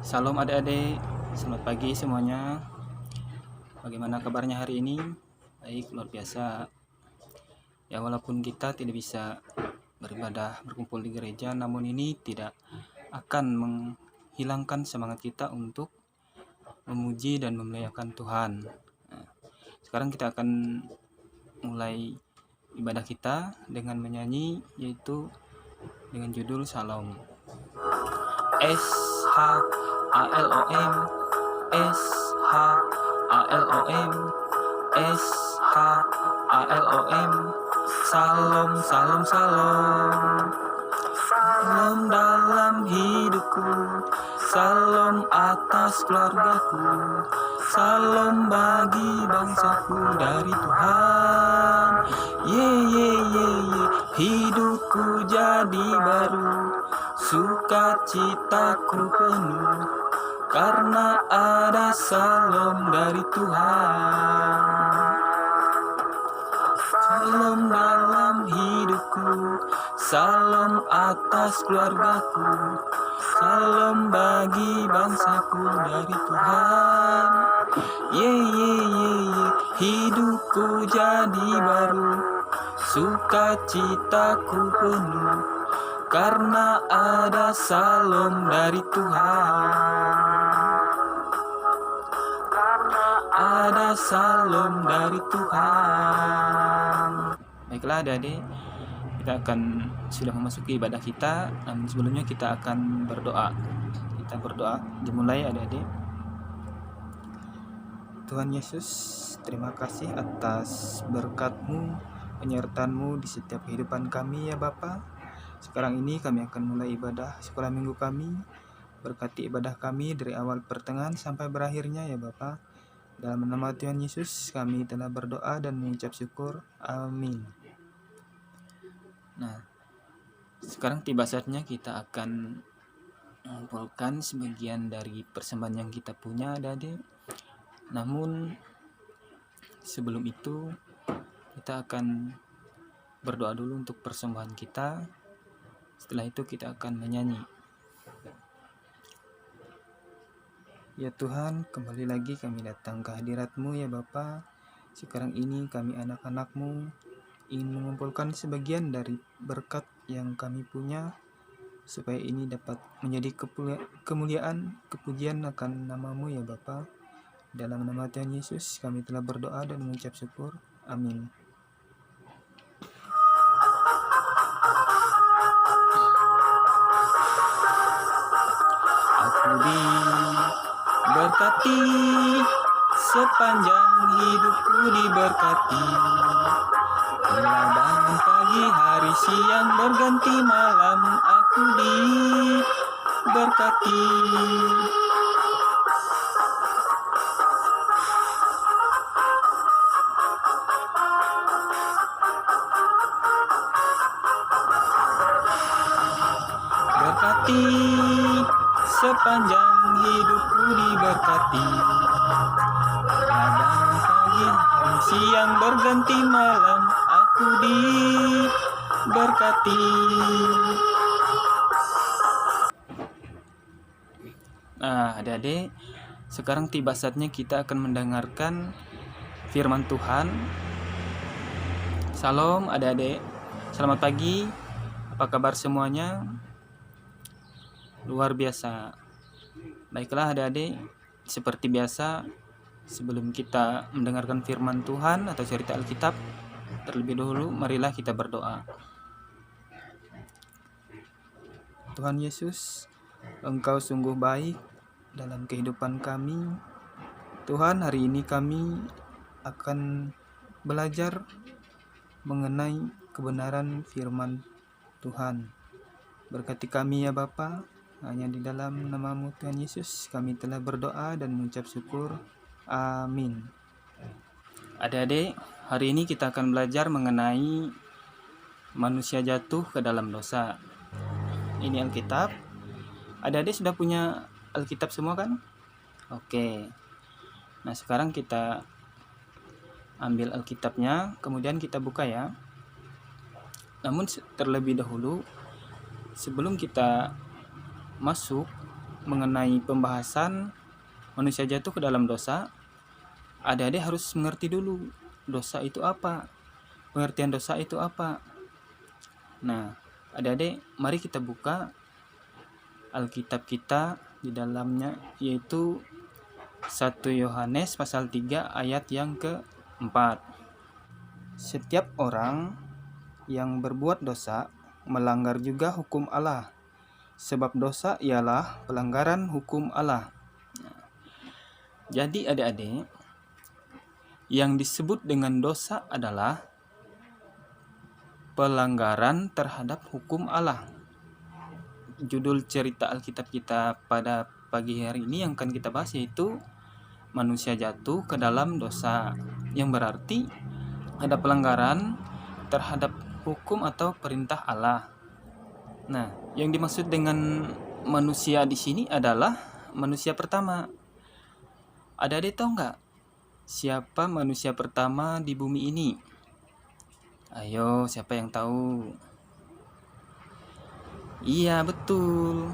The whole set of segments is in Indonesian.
Salam adik-adik, selamat pagi semuanya. Bagaimana kabarnya hari ini? Baik, luar biasa. Ya, walaupun kita tidak bisa beribadah, berkumpul di gereja, namun ini tidak akan menghilangkan semangat kita untuk memuji dan memuliakan Tuhan. Nah, sekarang kita akan mulai ibadah kita dengan menyanyi, yaitu dengan judul Salam. S H A L O M S H A L O M S H A L O M. Salam, salam, salam. Salam dalam hidupku, salam atas keluargaku, salam bagi bangsaku dari Tuhan. Ye ye ye ye, hidupku jadi baru, sukacitaku penuh, karena ada salam dari Tuhan. Salam dalam hidupku, salam atas keluargaku, salam bagi bangsaku dari Tuhan. Ye ye ye ye, hidupku jadi baru, sukacitaku penuh, karena ada salam dari Tuhan. Ada salam dari Tuhan. Baiklah adik-adik, kita akan sudah memasuki ibadah kita. Namun sebelumnya kita akan berdoa. Kita berdoa, dimulai adik-adik. Tuhan Yesus, terima kasih atas berkat-Mu, penyertaan-Mu di setiap kehidupan kami ya Bapa. Sekarang ini kami akan mulai ibadah sekolah minggu kami. Berkati ibadah kami dari awal pertengahan sampai berakhirnya ya Bapa. Dalam nama Tuhan Yesus kami telah berdoa dan mengucap syukur. Amin. Nah, sekarang tiba saatnya kita akan mengumpulkan sebagian dari persembahan yang kita punya adik-adik. Namun sebelum itu kita akan berdoa dulu untuk persembahan kita. Setelah itu kita akan menyanyi. Ya Tuhan, kembali lagi kami datang ke hadirat-Mu ya Bapa. Sekarang ini kami anak-anak-Mu ingin mengumpulkan sebagian dari berkat yang kami punya, supaya ini dapat menjadi kemuliaan, kepujian akan nama-Mu ya Bapa. Dalam nama Tuhan Yesus kami telah berdoa dan mengucap syukur. Amin. Aku diberkati, sepanjang hidupku diberkati. Bila bangun pagi, hari, siang, berganti malam, aku diberkati. Berkati, sepanjang hidupku diberkati. Kadang pagi, hari, siang, berganti malam, aku diberkati. Nah, adik-adik, sekarang tiba saatnya kita akan mendengarkan firman Tuhan. Salam adik-adik, selamat pagi. Apa kabar semuanya? Luar biasa. Baiklah adik-adik, seperti biasa, sebelum kita mendengarkan firman Tuhan atau cerita Alkitab, terlebih dahulu marilah kita berdoa. Tuhan Yesus, Engkau sungguh baik dalam kehidupan kami. Tuhan, hari ini kami akan belajar mengenai kebenaran firman Tuhan. Berkati kami ya Bapa. Hanya di dalam nama-Mu Tuhan Yesus kami telah berdoa dan mengucap syukur. Amin. Adik-adik, hari ini kita akan belajar mengenai manusia jatuh ke dalam dosa. Ini Alkitab. Adik-adik sudah punya Alkitab semua kan? Oke. Nah, sekarang kita ambil Alkitabnya, kemudian kita buka ya. Namun terlebih dahulu, sebelum kita masuk mengenai pembahasan manusia jatuh ke dalam dosa, adik-adik harus mengerti dulu dosa itu apa, pengertian dosa itu apa. Nah, adik-adik, mari kita buka Alkitab kita di dalamnya, yaitu 1 Yohanes pasal 3 ayat yang keempat. Setiap orang yang berbuat dosa melanggar juga hukum Allah, sebab dosa ialah pelanggaran hukum Allah. Jadi adik-adik, yang disebut dengan dosa adalah pelanggaran terhadap hukum Allah. Judul cerita Alkitab kita pada pagi hari ini yang akan kita bahas yaitu manusia jatuh ke dalam dosa, yang berarti ada pelanggaran terhadap hukum atau perintah Allah. Nah, yang dimaksud dengan manusia di sini adalah manusia pertama. Adik-adik tahu nggak siapa manusia pertama di bumi ini? Ayo, siapa yang tahu? Iya, betul.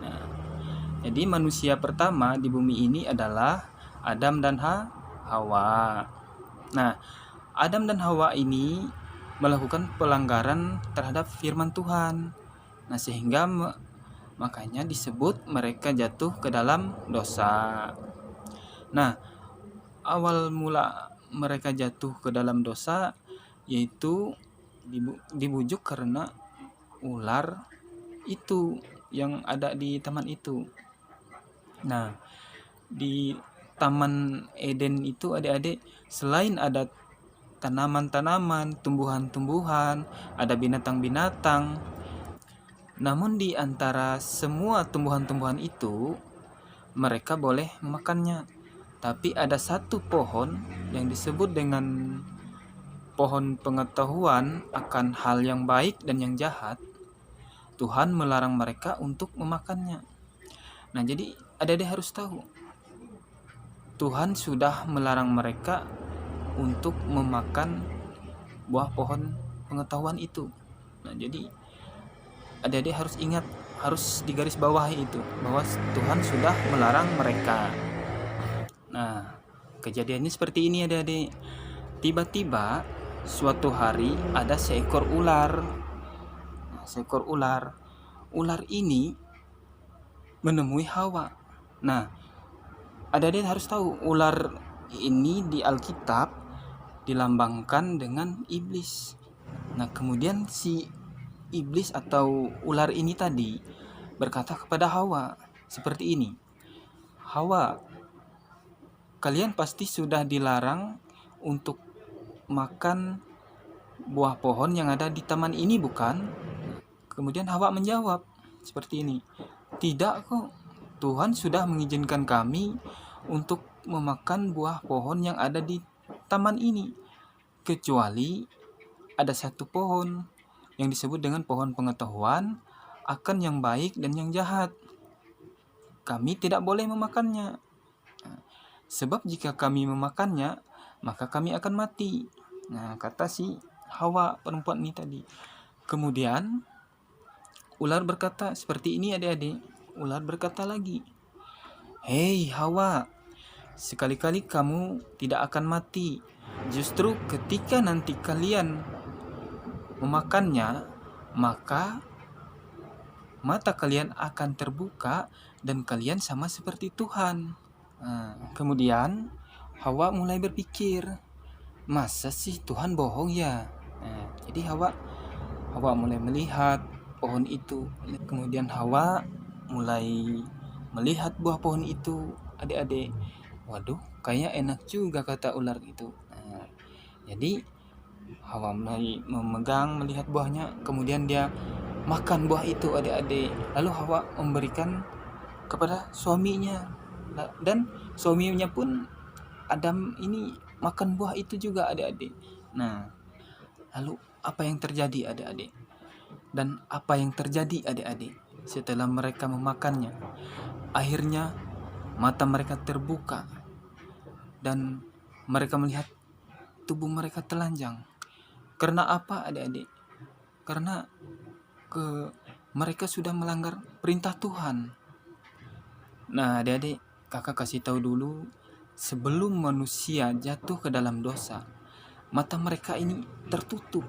Nah, jadi manusia pertama di bumi ini adalah Adam dan Hawa. Nah, Adam dan Hawa ini melakukan pelanggaran terhadap firman Tuhan. Nah, sehingga makanya disebut mereka jatuh ke dalam dosa. Nah, awal mula mereka jatuh ke dalam dosa yaitu dibujuk karena ular itu yang ada di taman itu. Nah, di Taman Eden itu adik-adik, selain ada tanaman-tanaman, tumbuhan-tumbuhan, ada binatang-binatang, namun di antara semua tumbuhan-tumbuhan itu mereka boleh memakannya. Tapi ada satu pohon yang disebut dengan pohon pengetahuan akan hal yang baik dan yang jahat. Tuhan melarang mereka untuk memakannya. Nah, jadi adik-adik harus tahu, Tuhan sudah melarang mereka untuk memakan buah pohon pengetahuan itu. Nah, jadi adik-adik harus ingat, harus digarisbawahi itu, bahwa Tuhan sudah melarang mereka. Nah, kejadiannya seperti ini adik-adik. Tiba-tiba suatu hari ada seekor ular. Seekor ular. Ular ini menemui Hawa. Nah, adik-adik harus tahu, ular ini di Alkitab dilambangkan dengan iblis. Nah, kemudian si iblis atau ular ini tadi berkata kepada Hawa seperti ini. Hawa, kalian pasti sudah dilarang untuk makan buah pohon yang ada di taman ini, bukan? Kemudian Hawa menjawab seperti ini. Tidak kok, Tuhan sudah mengizinkan kami untuk memakan buah pohon yang ada di taman ini, kecuali ada satu pohon yang disebut dengan pohon pengetahuan akan yang baik dan yang jahat. Kami tidak boleh memakannya. Sebab jika kami memakannya, maka kami akan mati. Nah, kata si Hawa, perempuan ini tadi. Kemudian ular berkata seperti ini adik-adik. Ular berkata lagi, "Hei Hawa, sekali-kali kamu tidak akan mati. Justru ketika nanti kalian memakannya, maka mata kalian akan terbuka dan kalian sama seperti Tuhan." Nah, kemudian Hawa mulai berpikir, masa sih Tuhan bohong ya? Nah, jadi Hawa mulai melihat pohon itu. Kemudian Hawa mulai melihat buah pohon itu, adik-adik. Waduh, kayaknya enak juga, kata ular itu. Nah, jadi Hawa mulai memegang, melihat buahnya, kemudian dia makan buah itu, adik-adik. Lalu Hawa memberikan kepada suaminya, dan suaminya pun Adam ini makan buah itu juga, adik-adik. Nah, lalu apa yang terjadi, adik-adik? Dan apa yang terjadi, adik-adik, setelah mereka memakannya? Akhirnya mata mereka terbuka dan mereka melihat tubuh mereka telanjang. Karena apa, adik-adik? Karena mereka sudah melanggar perintah Tuhan. Nah, adik-adik, kakak kasih tahu dulu, sebelum manusia jatuh ke dalam dosa, mata mereka ini tertutup.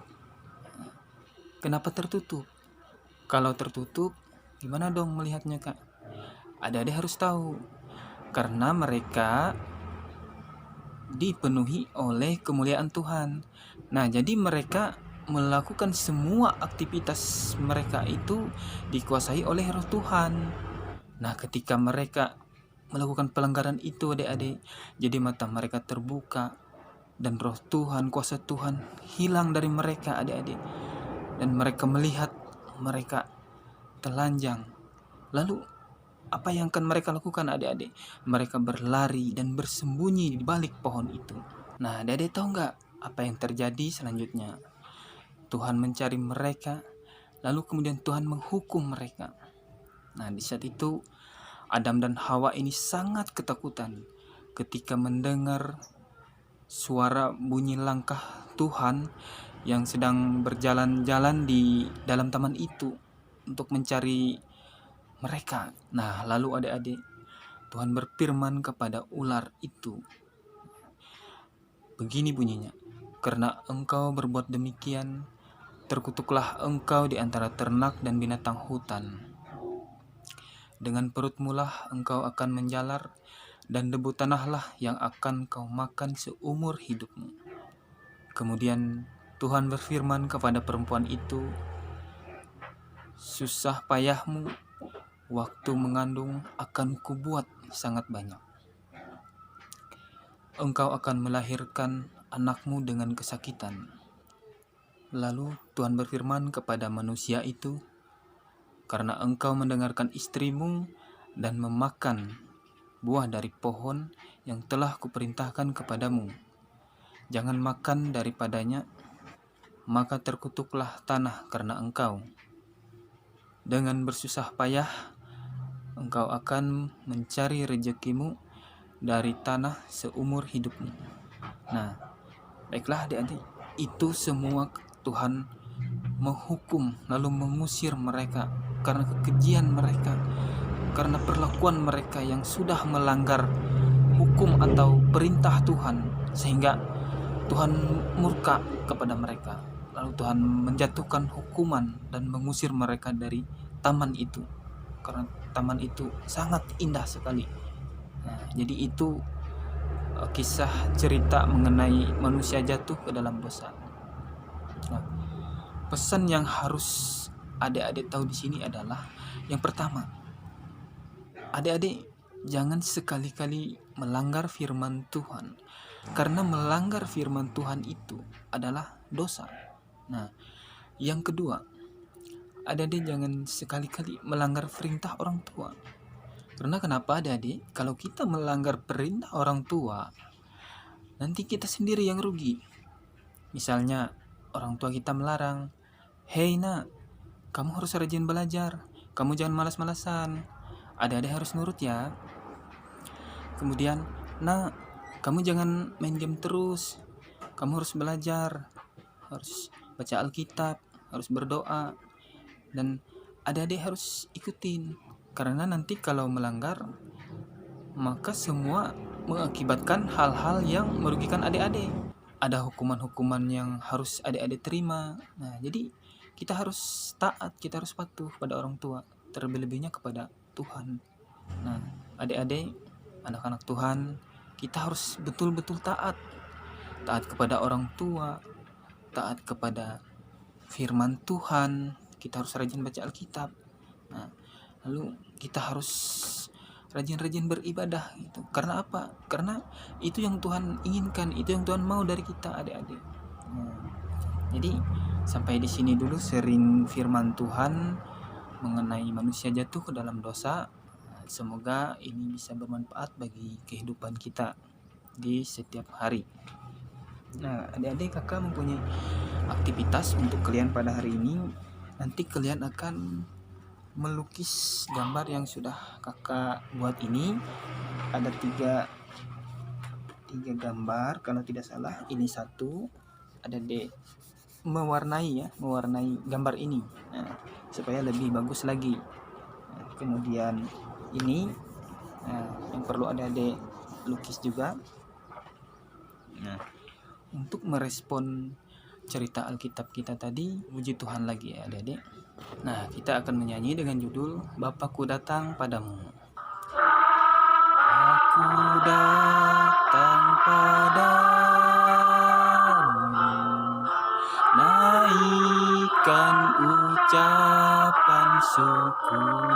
Kenapa tertutup? Kalau tertutup, gimana dong melihatnya, Kak? Adik-adik harus tahu, karena mereka dipenuhi oleh kemuliaan Tuhan. Nah, jadi mereka melakukan semua aktivitas mereka itu dikuasai oleh Roh Tuhan. Nah, ketika mereka melakukan pelanggaran itu, adik-adik, jadi mata mereka terbuka dan Roh Tuhan, kuasa Tuhan hilang dari mereka, adik-adik. Dan mereka melihat mereka telanjang. Lalu apa yang akan mereka lakukan, adik-adik? Mereka berlari dan bersembunyi di balik pohon itu. Nah, adik-adik tahu nggak apa yang terjadi selanjutnya? Tuhan mencari mereka, lalu kemudian Tuhan menghukum mereka. Nah, di saat itu Adam dan Hawa ini sangat ketakutan ketika mendengar suara bunyi langkah Tuhan yang sedang berjalan-jalan di dalam taman itu untuk mencari mereka. Nah, lalu adik-adik, Tuhan berfirman kepada ular itu. Begini bunyinya, "Karena engkau berbuat demikian, terkutuklah engkau di antara ternak dan binatang hutan. Dengan perutmu lah engkau akan menjalar, dan debu tanahlah yang akan kau makan seumur hidupmu." Kemudian Tuhan berfirman kepada perempuan itu, "Susah payahmu waktu mengandung akan kubuat sangat banyak. Engkau akan melahirkan anakmu dengan kesakitan." Lalu Tuhan berfirman kepada manusia itu, "Karena engkau mendengarkan istrimu dan memakan buah dari pohon yang telah kuperintahkan kepadamu, jangan makan daripadanya, maka terkutuklah tanah karena engkau. Dengan bersusah payah engkau akan mencari rezekimu dari tanah seumur hidupmu." Nah, baiklah adik-adik, itu semua Tuhan menghukum lalu mengusir mereka karena kekejian mereka, karena perlakuan mereka yang sudah melanggar hukum atau perintah Tuhan, sehingga Tuhan murka kepada mereka. Lalu Tuhan menjatuhkan hukuman dan mengusir mereka dari taman itu, karena taman itu sangat indah sekali. Nah, jadi itu kisah cerita mengenai manusia jatuh ke dalam dosa. Nah, pesan yang harus adik-adik tahu di sini adalah yang pertama, adik-adik jangan sekali-kali melanggar firman Tuhan, karena melanggar firman Tuhan itu adalah dosa. Nah, yang kedua, adik-adik jangan sekali-kali melanggar perintah orang tua. Karena kenapa adik-adik? Kalau kita melanggar perintah orang tua, nanti kita sendiri yang rugi. Misalnya orang tua kita melarang, "Hei nak, kamu harus rajin belajar, kamu jangan malas-malasan, adik-adik harus nurut ya. Kemudian, nak, kamu jangan main game terus, kamu harus belajar, harus baca Alkitab, harus berdoa, dan adik-adik harus ikutin. Karena nanti kalau melanggar, maka semua mengakibatkan hal-hal yang merugikan adik-adik. Ada hukuman-hukuman yang harus adik-adik terima. Nah, jadi kita harus taat, kita harus patuh pada orang tua, terlebih-lebihnya kepada Tuhan. Nah, adik-adik, anak-anak Tuhan, kita harus betul-betul taat. Taat kepada orang tua, taat kepada firman Tuhan, kita harus rajin baca Alkitab. Nah, lalu kita harus rajin-rajin beribadah gitu. Karena apa? Karena itu yang Tuhan inginkan, itu yang Tuhan mau dari kita, adik-adik. Nah, jadi sampai di sini dulu sharing firman Tuhan mengenai manusia jatuh ke dalam dosa. Semoga ini bisa bermanfaat bagi kehidupan kita di setiap hari. Nah, adik-adik, kakak mempunyai aktivitas untuk kalian pada hari ini. Nanti kalian akan melukis gambar yang sudah kakak buat ini. Ada tiga gambar kalau tidak salah. Ini satu, ada mewarnai gambar ini, nah, supaya lebih bagus lagi. Nah, kemudian ini Nah, yang perlu adik-adik lukis juga. Nah, untuk merespon cerita Alkitab kita tadi, puji Tuhan lagi ya adik-adik. Nah, kita akan menyanyi dengan judul Bapakku datang padamu. Aku datang padamu, naikkan ucapan syukur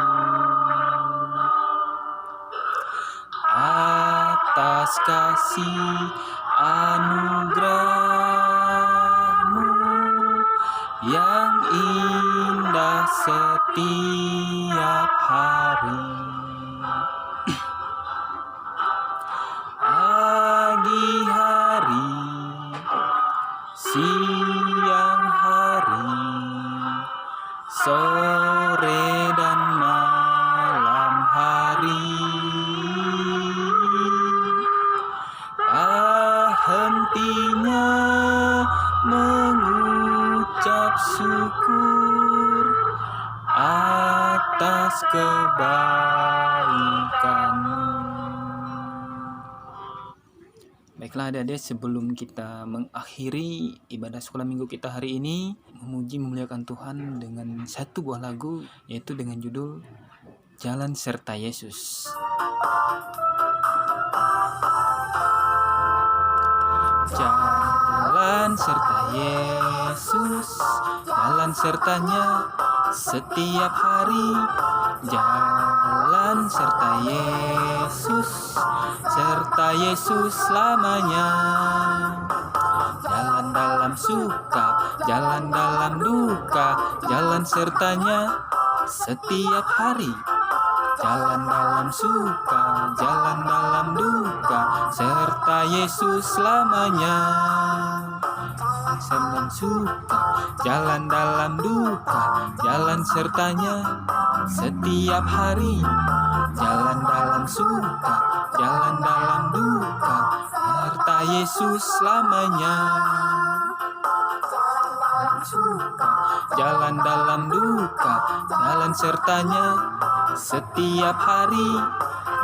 atas kasih anugerah-Mu yang indah setiap hari. Pagi hari, siang hari, sore dan malam hari, tak hentinya mengucap syukur atas kebaikan-Mu. Baiklah adik-adik, sebelum kita mengakhiri ibadah sekolah minggu kita hari ini, memuji memuliakan Tuhan dengan satu buah lagu, yaitu dengan judul Jalan Serta Yesus. Jalan serta Yesus, jalan sertanya setiap hari. Jalan serta Yesus, serta Yesus selamanya. Jalan dalam suka, jalan dalam duka, jalan sertanya setiap hari. Jalan dalam suka, jalan dalam duka, serta Yesus selamanya. Senang suka, jalan dalam duka, jalan sertanya setiap hari. Jalan dalam suka, jalan dalam duka, serta Yesus selamanya. Suka, jalan dalam duka, jalan sertanya setiap hari.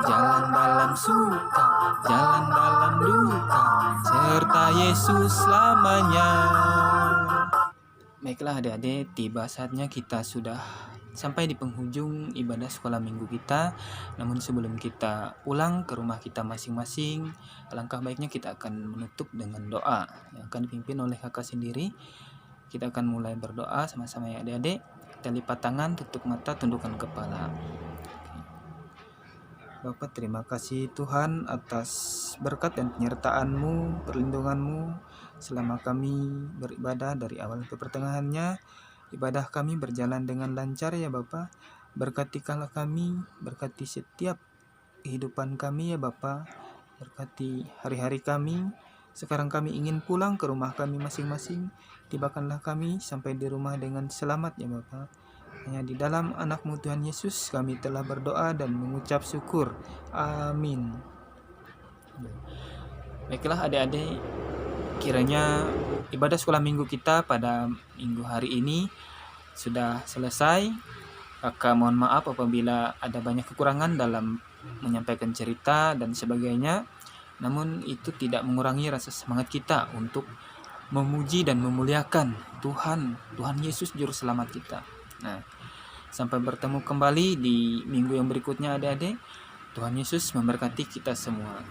Jalan dalam suka, jalan dalam duka, serta Yesus selamanya. Baiklah adik-adik, tiba saatnya kita sudah sampai di penghujung ibadah sekolah minggu kita. Namun sebelum kita pulang ke rumah kita masing-masing, alangkah baiknya kita akan menutup dengan doa yang akan dipimpin oleh kakak sendiri. Kita akan mulai berdoa sama-sama ya adik-adik. Kita lipat tangan, tutup mata, tundukkan kepala. Bapa, terima kasih Tuhan atas berkat dan penyertaan-Mu, perlindungan-Mu selama kami beribadah dari awal ke pertengahannya. Ibadah kami berjalan dengan lancar ya Bapa. Berkatikanlah kami, berkati setiap kehidupan kami ya Bapa. Berkati hari-hari kami. Sekarang kami ingin pulang ke rumah kami masing-masing. Tibakanlah kami sampai di rumah dengan selamat ya Bapa. Hanya di dalam anak-Mu Tuhan Yesus kami telah berdoa dan mengucap syukur. Amin. Baiklah adik-adik, kiranya ibadah sekolah minggu kita pada minggu hari ini sudah selesai. Kakak mohon maaf apabila ada banyak kekurangan dalam menyampaikan cerita dan sebagainya. Namun itu tidak mengurangi rasa semangat kita untuk memuji dan memuliakan Tuhan Yesus Juru Selamat kita. Nah, sampai bertemu kembali di minggu yang berikutnya adik-adik. Tuhan Yesus memberkati kita semua.